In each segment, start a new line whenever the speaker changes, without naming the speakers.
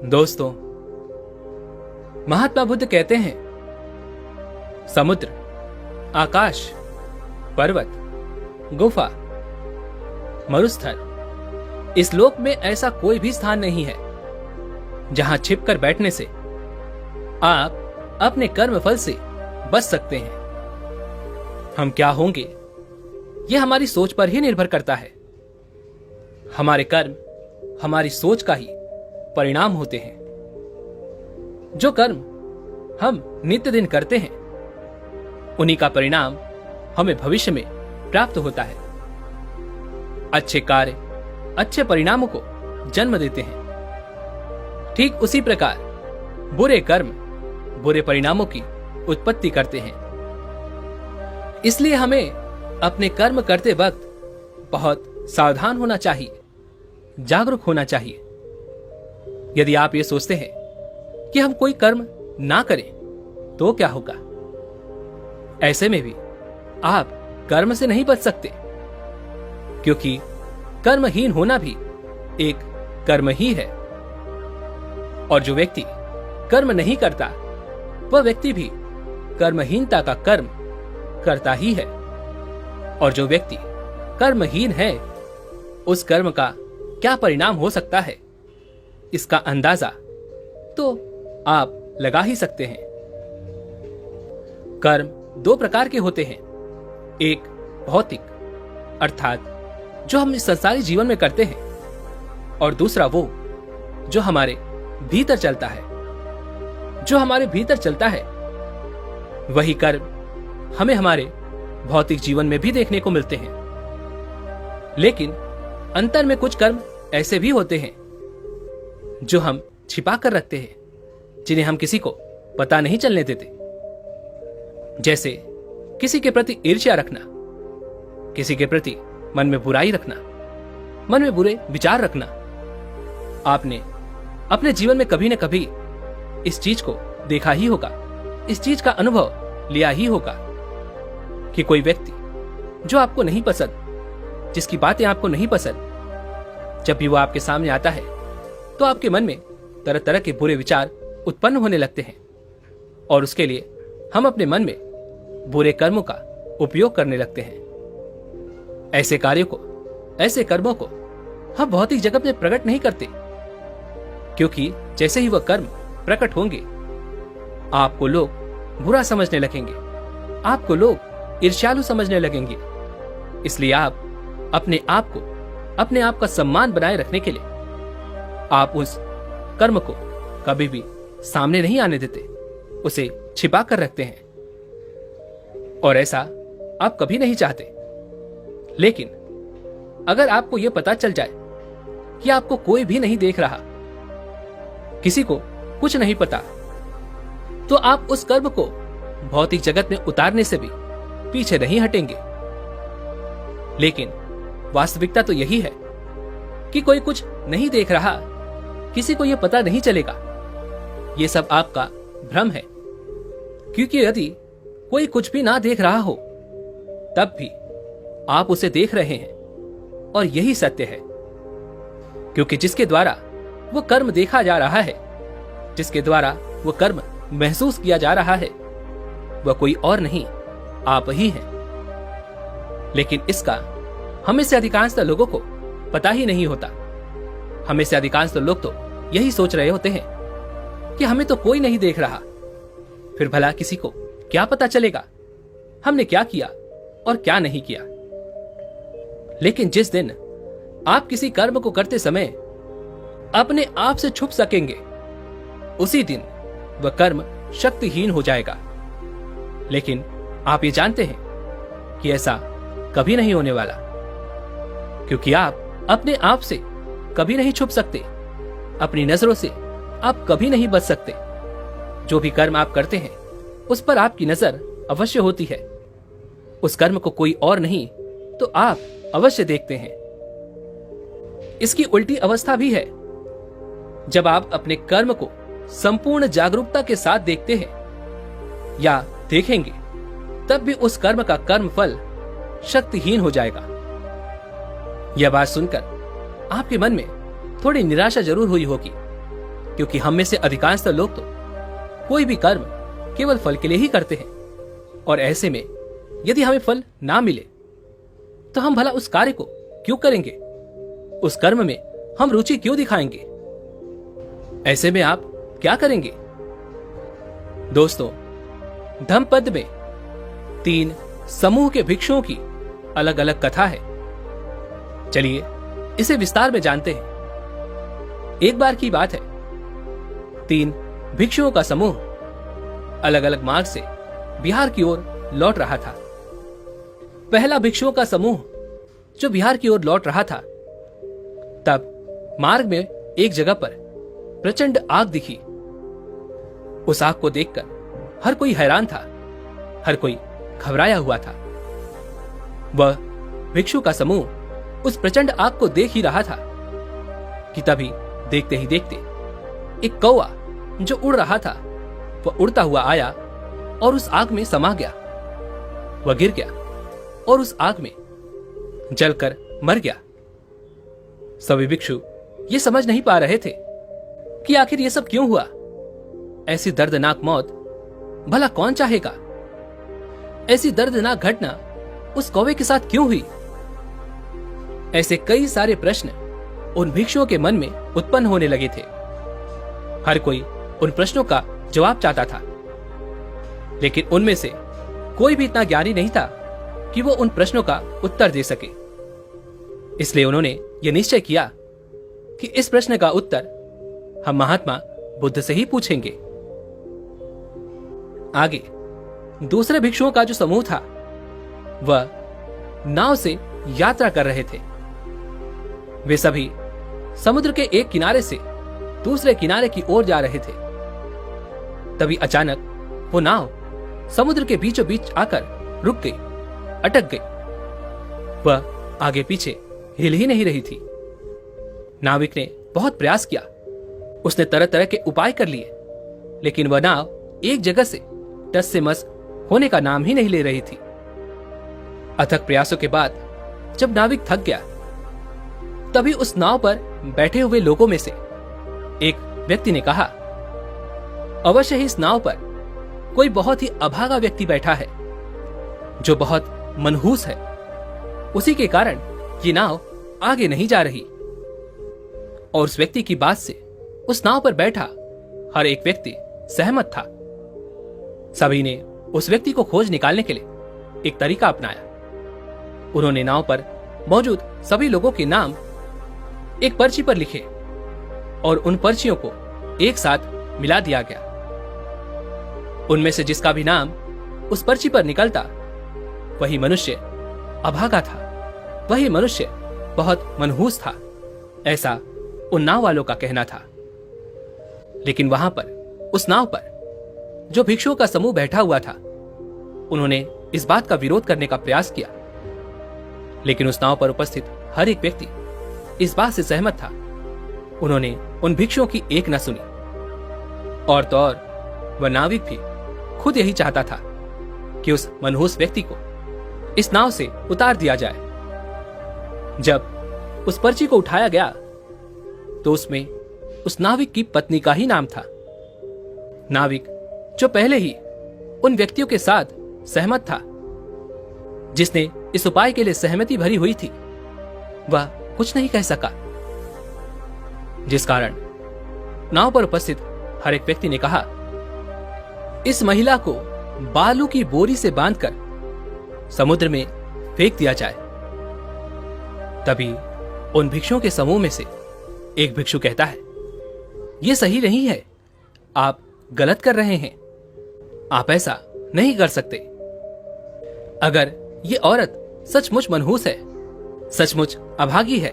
दोस्तों, महात्मा बुद्ध कहते हैं, समुद्र, आकाश, पर्वत, गुफा, मरुस्थल, इस लोक में ऐसा कोई भी स्थान नहीं है जहां छिपकर बैठने से आप अपने कर्म फल से बच सकते हैं। हम क्या होंगे, यह हमारी सोच पर ही निर्भर करता है। हमारे कर्म हमारी सोच का ही परिणाम होते हैं। जो कर्म हम नित्य दिन करते हैं, उन्हीं का परिणाम हमें भविष्य में प्राप्त होता है। अच्छे कार्य अच्छे परिणामों को जन्म देते हैं। ठीक उसी प्रकार बुरे कर्म बुरे परिणामों की उत्पत्ति करते हैं। इसलिए हमें अपने कर्म करते वक्त बहुत सावधान होना चाहिए, जागरूक होना चाहिए। यदि आप ये सोचते हैं कि हम कोई कर्म ना करें तो क्या होगा, ऐसे में भी आप कर्म से नहीं बच सकते, क्योंकि कर्महीन होना भी एक कर्म ही है। और जो व्यक्ति कर्म नहीं करता, वह व्यक्ति भी कर्महीनता का कर्म करता ही है। और जो व्यक्ति कर्महीन है, उस कर्म का क्या परिणाम हो सकता है, इसका अंदाजा तो आप लगा ही सकते हैं। कर्म दो प्रकार के होते हैं। एक भौतिक, अर्थात जो हम इस संसारी जीवन में करते हैं, और दूसरा वो जो हमारे भीतर चलता है। जो हमारे भीतर चलता है, वही कर्म हमें हमारे भौतिक जीवन में भी देखने को मिलते हैं। लेकिन अंतर में कुछ कर्म ऐसे भी होते हैं जो हम छिपा कर रखते हैं, जिन्हें हम किसी को पता नहीं चलने देते। जैसे किसी के प्रति ईर्ष्या रखना, किसी के प्रति मन में बुराई रखना, मन में बुरे विचार रखना। आपने अपने जीवन में कभी न कभी इस चीज को देखा ही होगा, इस चीज का अनुभव लिया ही होगा कि कोई व्यक्ति जो आपको नहीं पसंद, जिसकी बातें आपको नहीं पसंद, जब भी वो आपके सामने आता है तो आपके मन में तरह तरह के बुरे विचार उत्पन्न होने लगते हैं, और उसके लिए हम अपने मन में बुरे कर्मों का उपयोग करने लगते हैं। ऐसे कार्यों को, ऐसे कर्मों को हम भौतिक जगत में प्रकट नहीं करते, क्योंकि जैसे ही वह कर्म प्रकट होंगे, आपको लोग बुरा समझने लगेंगे, आपको लोग ईर्ष्यालु समझने लगेंगे। इसलिए आप अपने आप का सम्मान बनाए रखने के लिए आप उस कर्म को कभी भी सामने नहीं आने देते, उसे छिपा कर रखते हैं, और ऐसा आप कभी नहीं चाहते। लेकिन अगर आपको यह पता चल जाए कि आपको कोई भी नहीं देख रहा, किसी को कुछ नहीं पता, तो आप उस कर्म को भौतिक जगत में उतारने से भी पीछे नहीं हटेंगे। लेकिन वास्तविकता तो यही है कि कोई कुछ नहीं देख रहा, किसी को यह पता नहीं चलेगा। यह सब आपका भ्रम है, क्योंकि यदि कोई कुछ भी ना देख रहा हो, तब भी आप उसे देख रहे हैं, और यही सत्य है। क्योंकि जिसके द्वारा वो कर्म देखा जा रहा है, जिसके द्वारा वो कर्म महसूस किया जा रहा है, वह कोई और नहीं, आप ही हैं। लेकिन इसका हमें से अधिकांशतः लोगों को पता ही नहीं होता। हमें से अधिकांशतः लोग तो यही सोच रहे होते हैं कि हमें तो कोई नहीं देख रहा, फिर भला किसी को क्या पता चलेगा हमने क्या किया और क्या नहीं किया। लेकिन जिस दिन आप किसी कर्म को करते समय अपने आप से छुप सकेंगे, उसी दिन वह कर्म शक्तिहीन हो जाएगा। लेकिन आप ये जानते हैं कि ऐसा कभी नहीं होने वाला, क्योंकि आप अपने आप से कभी नहीं छुप सकते, अपनी नजरों से आप कभी नहीं बच सकते। जो भी कर्म आप करते हैं, उस पर आपकी नजर अवश्य होती है। उस कर्म को कोई और नहीं तो आप अवश्य देखते हैं। इसकी उल्टी अवस्था भी है। जब आप अपने कर्म को संपूर्ण जागरूकता के साथ देखते हैं या देखेंगे, तब भी उस कर्म का कर्म फल शक्तिहीन हो जाएगा। यह बात सुनकर आपके मन में थोड़ी निराशा जरूर हुई होगी, क्योंकि हम में से अधिकांशतः लोग तो कोई भी कर्म केवल फल के लिए ही करते हैं, और ऐसे में यदि हमें फल ना मिले तो हम भला उस कार्य को क्यों करेंगे, उस कर्म में हम रुचि क्यों दिखाएंगे। ऐसे में आप क्या करेंगे? दोस्तों, धम्मपद में 3 समूह के भिक्षुओं की अलग अलग कथा है। चलिए इसे विस्तार में जानते हैं। एक बार की बात है, 3 भिक्षुओं का समूह अलग अलग मार्ग से बिहार की ओर लौट रहा था। पहला भिक्षुओं का समूह जो बिहार की ओर लौट रहा था, तब मार्ग में एक जगह पर प्रचंड आग दिखी। उस आग को देखकर हर कोई हैरान था, हर कोई घबराया हुआ था। वह भिक्षु का समूह उस प्रचंड आग को देख ही रहा था कि तभी देखते ही देखते एक कौवा जो उड़ रहा था, वह उड़ता हुआ आया और उस आग में समा गया। वह गिर गया और उस आग में जलकर मर गया। सभी भिक्षु ये समझ नहीं पा रहे थे कि आखिर ये सब क्यों हुआ। ऐसी दर्दनाक मौत भला कौन चाहेगा? ऐसी दर्दनाक घटना उस कौवे के साथ क्यों हुई? ऐसे कई सारे प्रश्न उन भिक्षुओं के मन में उत्पन्न होने लगे थे। हर कोई उन प्रश्नों का जवाब चाहता था, लेकिन उनमें से कोई भी इतना ज्ञानी नहीं था कि वो उन प्रश्नों का उत्तर दे सके। इसलिए उन्होंने यह निश्चय किया कि इस प्रश्न का उत्तर हम महात्मा बुद्ध से ही पूछेंगे। आगे दूसरे भिक्षुओं का जो समूह था, वह नाव से यात्रा कर रहे थे। वे सभी समुद्र के एक किनारे से दूसरे किनारे की ओर जा रहे थे। तभी अचानक वो नाव समुद्र के बीचों बीच आकर रुक गई, अटक गई। वह आगे पीछे हिल ही नहीं रही थी। नाविक ने बहुत प्रयास किया, उसने तरह तरह के उपाय कर लिए, लेकिन वह नाव एक जगह से टस से मस होने का नाम ही नहीं ले रही थी। अथक प्रयासों के बाद जब नाविक थक गया, तभी उस नाव पर बैठे हुए लोगों में से एक व्यक्ति ने कहा, अवश्य ही इस नाव पर कोई बहुत ही अभागा व्यक्ति बैठा है जो बहुत मनहूस है। उसी के कारण ये नाव आगे नहीं जा रही। और उस व्यक्ति की बात से उस नाव पर बैठा हर एक व्यक्ति सहमत था। सभी ने उस व्यक्ति को खोज निकालने के लिए एक तरीका अपनाया। उन्होंने नाव पर मौजूद सभी लोगों के नाम एक पर्ची पर लिखे और उन पर्चियों को एक साथ मिला दिया गया। उनमें से जिसका भी नाम उस पर्ची पर निकलता, वही मनुष्य अभागा था, वही मनुष्य बहुत मनहूस था, ऐसा उन नाव वालों का कहना था। लेकिन वहां पर उस नाव पर जो भिक्षुओं का समूह बैठा हुआ था, उन्होंने इस बात का विरोध करने का प्रयास किया। लेकिन उस नाव पर उपस्थित हर एक व्यक्ति इस बात से सहमत था। उन्होंने उन भिक्षुओं की एक न सुनी। और तो और वह नाविक भी खुद यही चाहता था कि उस मनहूस व्यक्ति को इस नाव से उतार दिया जाए। जब उस पर्ची को उठाया गया तो उसमें उस नाविक की पत्नी का ही नाम था। नाविक जो पहले ही उन व्यक्तियों के साथ सहमत था, जिसने इस उपाय के लिए सहमति भरी हुई थी, वह कुछ नहीं कह सका। जिस कारण नाव पर उपस्थित हर एक व्यक्ति ने कहा, इस महिला को बालू की बोरी से बांधकर समुद्र में फेंक दिया जाए। तभी उन भिक्षुओं के समूह में से एक भिक्षु कहता है, यह सही नहीं है, आप गलत कर रहे हैं, आप ऐसा नहीं कर सकते। अगर ये औरत सचमुच मनहूस है, सचमुच अभागी है,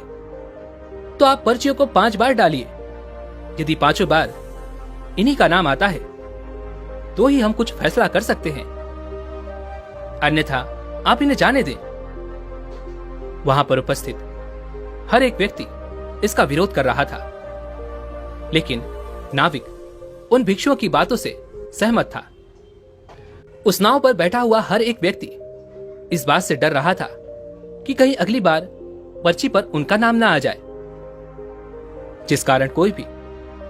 तो आप पर्चियों को 5 बार डालिए। यदि 5 बार इन्हीं का नाम आता है तो ही हम कुछ फैसला कर सकते हैं, अन्यथा आप इन्हें जाने दें। वहां पर उपस्थित हर एक व्यक्ति इसका विरोध कर रहा था, लेकिन नाविक उन भिक्षुओं की बातों से सहमत था। उस नाव पर बैठा हुआ हर एक व्यक्ति इस बात से डर रहा था कि कहीं अगली बार पर्ची पर उनका नाम ना आ जाए, जिस कारण कोई भी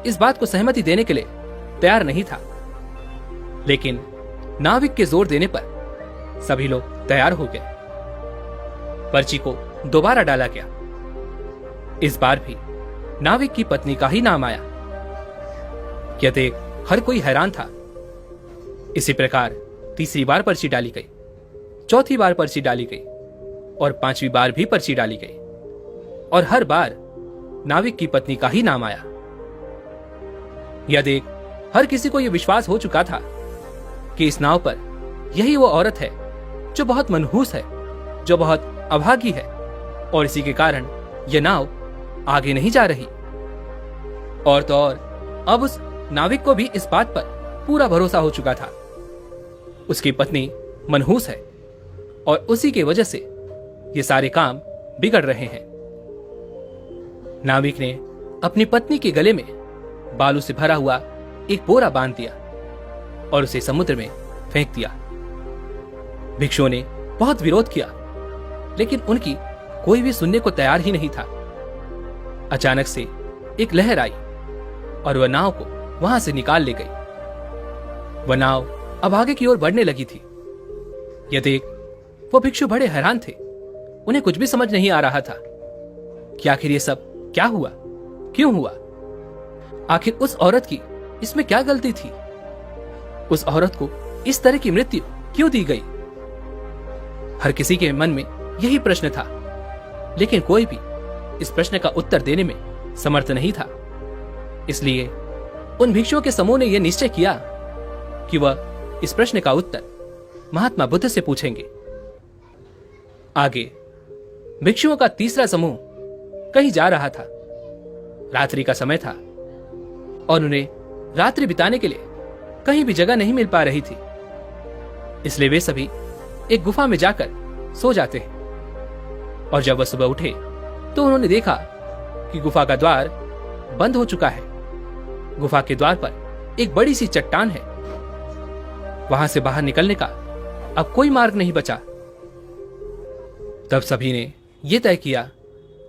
इस बात को सहमति देने के लिए तैयार नहीं था, लेकिन नाविक के जोर देने पर सभी लोग तैयार हो गए। पर्ची को दोबारा डाला गया। इस बार भी नाविक की पत्नी का ही नाम आया। यह देख हर कोई हैरान था। इसी प्रकार तीसरी बार पर्ची डाली गई, चौथी बार पर्ची डाली गई और पांचवी बार भी पर्ची डाली गई, और हर बार नाविक की पत्नी का ही नाम आया। यह देख हर किसी को यह विश्वास हो चुका था कि इस नाव पर यही वो औरत है जो बहुत मनहूस है, जो बहुत अभागी है, और इसी के कारण यह नाव आगे नहीं जा रही। और तो और अब उस नाविक को भी इस बात पर पूरा भरोसा हो चुका था। उसकी पत्नी मनहूस है और उसी की वजह से ये सारे काम बिगड़ रहे हैं। नाविक ने अपनी पत्नी के गले में बालू से भरा हुआ एक बोरा बांध दिया और उसे समुद्र में फेंक दिया। भिक्षुओं ने बहुत विरोध किया, लेकिन उनकी कोई भी सुनने को तैयार ही नहीं था। अचानक से एक लहर आई और वह नाव को वहां से निकाल ले गई। वह नाव अब आगे की ओर बढ़ने लगी थी। यह देख वो भिक्षु बड़े हैरान थे। उन्हें कुछ भी समझ नहीं आ रहा था कि आखिर ये सब क्या हुआ, क्यों हुआ। आखिर उस औरत की इसमें क्या गलती थी? उस औरत को इस तरह की मृत्यु क्यों दी गई? हर किसी के मन में यही प्रश्न था, लेकिन कोई भी इस प्रश्न का उत्तर देने में समर्थ नहीं था। इसलिए उन भिक्षुओं के समूह ने यह निश्चय किया कि वह इस प्रश्न का उत्तर महात्मा बुद्ध से पूछेंगे। आगे भिक्षुओं का तीसरा समूह कहीं जा रहा था। रात्रि का समय था और उन्हें रात्रि बिताने के लिए कहीं भी जगह नहीं मिल पा रही थी। इसलिए वे सभी एक गुफा में जाकर सो जाते हैं। और जब वह सुबह उठे तो उन्होंने देखा कि गुफा का द्वार बंद हो चुका है। गुफा के द्वार पर एक बड़ी सी चट्टान है। वहां से बाहर निकलने का अब कोई मार्ग नहीं बचा। तब सभी ने यह तय किया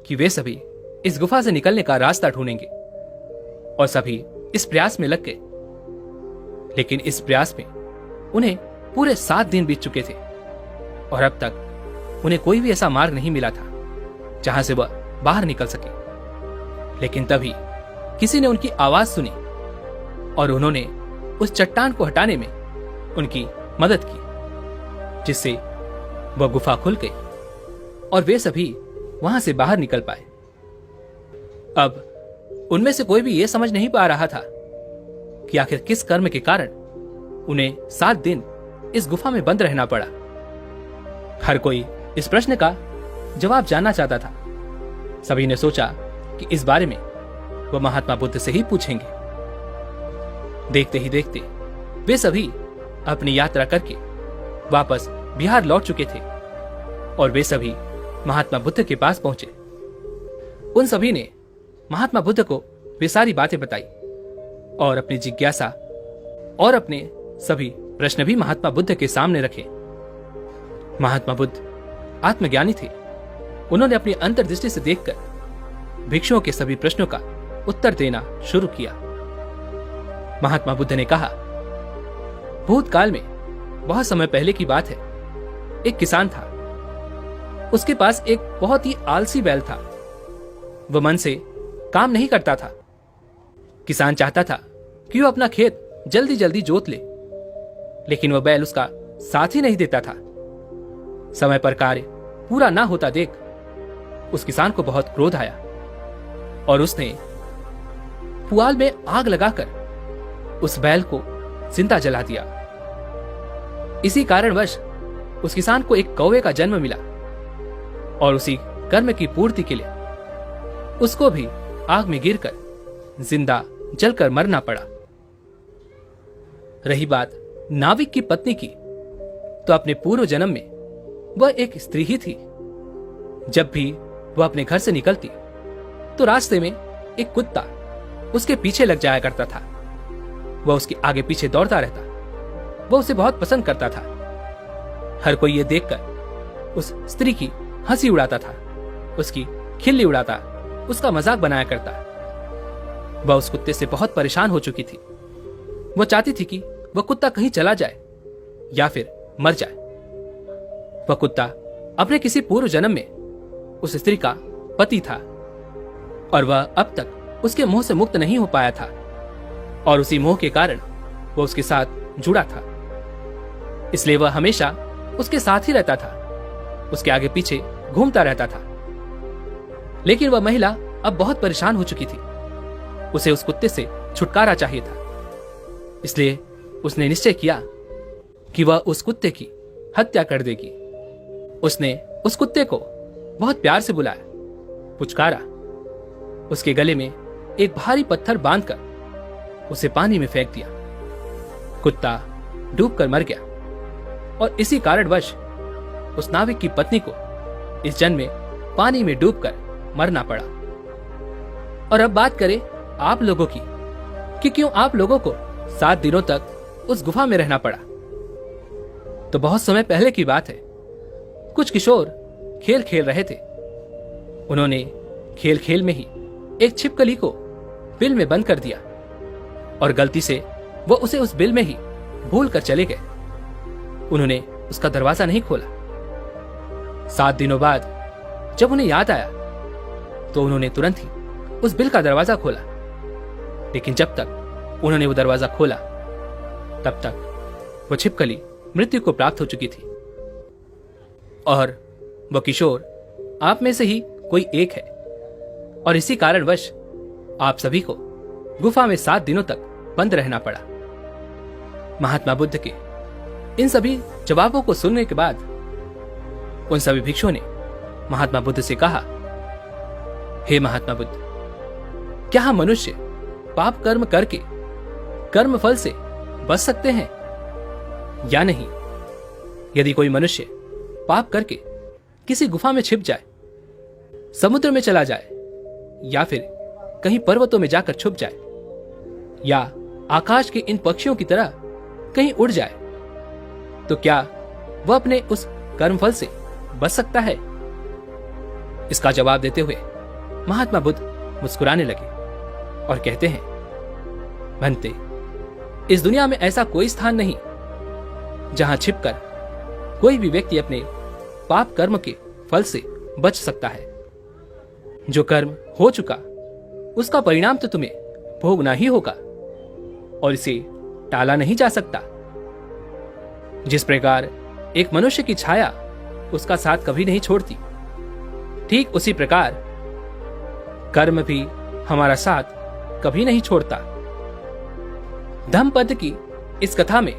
कि वे सभी इस गुफा से निकलने का रास्ता ढूंढेंगे, और सभी इस प्रयास में लग गए। लेकिन इस प्रयास में उन्हें पूरे 7 दिन बीत चुके थे और अब तक उन्हें कोई भी ऐसा मार्ग नहीं मिला था जहां से वह बाहर निकल सके। लेकिन तभी किसी ने उनकी आवाज सुनी और उन्होंने उस चट्टान को हटाने में उनकी मदद की, जिससे वह गुफा खुल गई और वे सभी वहां से बाहर निकल पाए। अब उनमें से कोई भी यह समझ नहीं पा रहा था कि आखिर किस कर्म के कारण उन्हें 7 दिन इस गुफा में बंद रहना पड़ा। हर कोई इस प्रश्न का जवाब जानना चाहता था। सभी ने सोचा कि इस बारे में वह महात्मा बुद्ध से ही पूछेंगे। देखते ही देखते वे सभी अपनी यात्रा करके वापस बिहार लौट चुके थे और वे सभी महात्मा बुद्ध के पास पहुंचे। उन सभी ने महात्मा बुद्ध को वे सारी बातें बताई और अपनी जिज्ञासा और अपने सभी प्रश्न भी महात्मा बुद्ध के सामने रखे। महात्मा बुद्ध आत्मज्ञानी थे। उन्होंने अपनी अंतर्दृष्टि से देखकर भिक्षुओं के सभी प्रश्नों का उत्तर देना शुरू किया। महात्मा बुद्ध ने कहा, भूतकाल में बहुत समय पहले की बात है। एक किसान था। उसके पास एक बहुत ही आलसी बैल था। वह मन से काम नहीं करता था। किसान चाहता था कि वह अपना खेत जल्दी जल्दी जोत ले, लेकिन वह बैल उसका साथ ही नहीं देता था। समय पर कार्य पूरा ना होता देख उस किसान को बहुत क्रोध आया और उसने पुआल में आग लगाकर उस बैल को जिंदा जला दिया। इसी कारणवश उस किसान को एक कौवे का जन्म मिला और उसी कर्म की पूर्ति के लिए उसको भी आग में गिरकर जिंदा जलकर मरना पड़ा। रही बात नाविक की पत्नी की, तो अपने पूर्व जन्म में वह एक स्त्री ही थी। जब भी वह अपने घर से निकलती तो रास्ते में एक कुत्ता उसके पीछे लग जाया करता था। वह उसके आगे पीछे दौड़ता रहता। वह उसे बहुत पसंद करता था। हर कोई यह देखकर उस स्त्री की हंसी उड़ाता था, उसकी खिल्ली उड़ाता, उसका मजाक बनाया करता। वह उस कुत्ते से बहुत परेशान हो चुकी थी। वह चाहती थी कि वह कुत्ता कहीं चला जाए या फिर मर जाए। वह कुत्ता अपने किसी पूर्व जन्म में उस स्त्री का पति था और वह अब तक उसके मोह से मुक्त नहीं हो पाया था और उसी मोह के कारण वह उसके साथ जुड़ा था। इसलिए वह हमेशा उसके साथ ही रहता था, उसके आगे पीछे घूमता रहता था। लेकिन वह महिला अब बहुत परेशान हो चुकी थी। उसे उस कुत्ते से छुटकारा चाहिए था। इसलिए उसने निश्चय किया कि वह उस कुत्ते की हत्या कर देगी। उसने उस कुत्ते को बहुत प्यार से बुलाया, पुचकारा, उसके गले में एक भारी पत्थर बांधकर उसे पानी में फेंक दिया। कुत्ता डूबकर मर गया और इसी कारणवश उस नाविक की पत्नी को इस जन्म में पानी में डूबकर मरना पड़ा। और अब बात करें आप लोगों की कि क्यों आप लोगों को 7 दिनों तक उस गुफा में रहना पड़ा। तो बहुत समय पहले की बात है। कुछ किशोर खेल खेल रहे थे। उन्होंने खेल खेल में ही एक छिपकली को बिल में बंद कर दिया और गलती से वो उसे उस बिल में ही भूल कर चले गए। उन्होंने उसका दरवाजा नहीं खोला। 7 दिनों बाद जब उन्हें याद आया तो उन्होंने तुरंत ही उस बिल का दरवाजा खोला। लेकिन जब तक उन्होंने वो दरवाजा खोला तब तक वो छिपकली मृत्यु को प्राप्त हो चुकी थी। और वो किशोर आप में से ही कोई एक है और इसी कारणवश आप सभी को गुफा में 7 दिनों तक बंद रहना पड़ा। महात्मा बुद्ध के इन सभी जवाबों को सुनने के बाद उन सभी भिक्षुओं ने महात्मा बुद्ध से कहा, हे महात्मा बुद्ध, क्या हम मनुष्य पाप कर्म करके कर्म फल से बच सकते हैं या नहीं? यदि कोई मनुष्य पाप करके किसी गुफा में छिप जाए, समुद्र में चला जाए या फिर कहीं पर्वतों में जाकर छुप जाए या आकाश के इन पक्षियों की तरह कहीं उड़ जाए, तो क्या वह अपने उस कर्मफल से बच सकता है? इसका जवाब देते हुए महात्मा बुद्ध मुस्कुराने लगे और कहते हैं, भंते, इस दुनिया में ऐसा कोई स्थान नहीं जहां छिपकर कोई भी व्यक्ति अपने पाप कर्म के फल से बच सकता है। जो कर्म हो चुका उसका परिणाम तो तुम्हें भोगना ही होगा और इसे टाला नहीं जा सकता। जिस प्रकार एक मनुष्य की छाया उसका साथ कभी नहीं छोड़ती, ठीक उसी प्रकार कर्म भी हमारा साथ कभी नहीं छोड़ता। धम्मपद की इस कथा में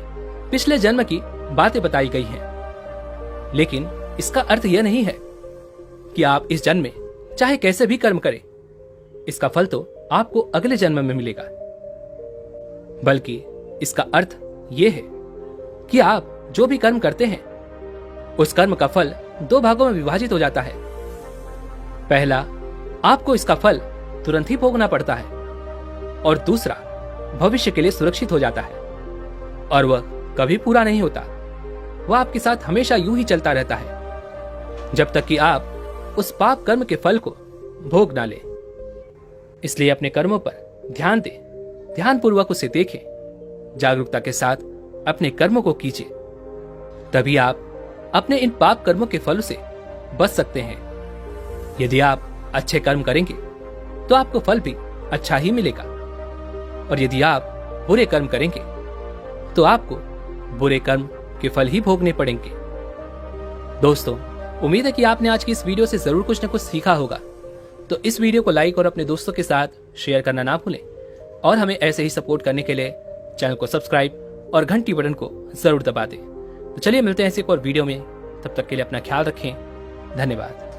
पिछले जन्म की बातें बताई गई हैं, लेकिन इसका अर्थ यह नहीं है कि आप इस जन्म में चाहे कैसे भी कर्म करें, इसका फल तो आपको अगले जन्म में मिलेगा। बल्कि इसका अर्थ यह है कि आप जो भी कर्म करते हैं उस कर्म का फल 2 भागों में विभाजित हो जाता है। पहला, आपको इसका फल तुरंत ही भोगना पड़ता है और दूसरा भविष्य के लिए सुरक्षित हो जाता है और वह कभी पूरा नहीं होता। वह आपके साथ हमेशा यूं ही चलता रहता है जब तक कि आप उस पाप कर्म के फल को भोग ना ले। इसलिए अपने कर्मों पर ध्यान दें, ध्यानपूर्वक उसे देखें, जागरूकता के साथ अपने कर्मों को कीजिए, तभी आप अपने इन पाप कर्मों के फलों से बच सकते हैं। यदि आप अच्छे कर्म करेंगे तो आपको फल भी अच्छा ही मिलेगा और यदि आप बुरे कर्म करेंगे तो आपको बुरे कर्म के फल ही भोगने पड़ेंगे। दोस्तों, उम्मीद है कि आपने आज की इस वीडियो से जरूर कुछ न कुछ सीखा होगा। तो इस वीडियो को लाइक और अपने दोस्तों के साथ शेयर करना ना भूलें और हमें ऐसे ही सपोर्ट करने के लिए चैनल को सब्सक्राइब और घंटी बटन को जरूर दबा दें। तो चलिए मिलते हैं ऐसे एक और वीडियो में। तब तक के लिए अपना ख्याल रखें। धन्यवाद।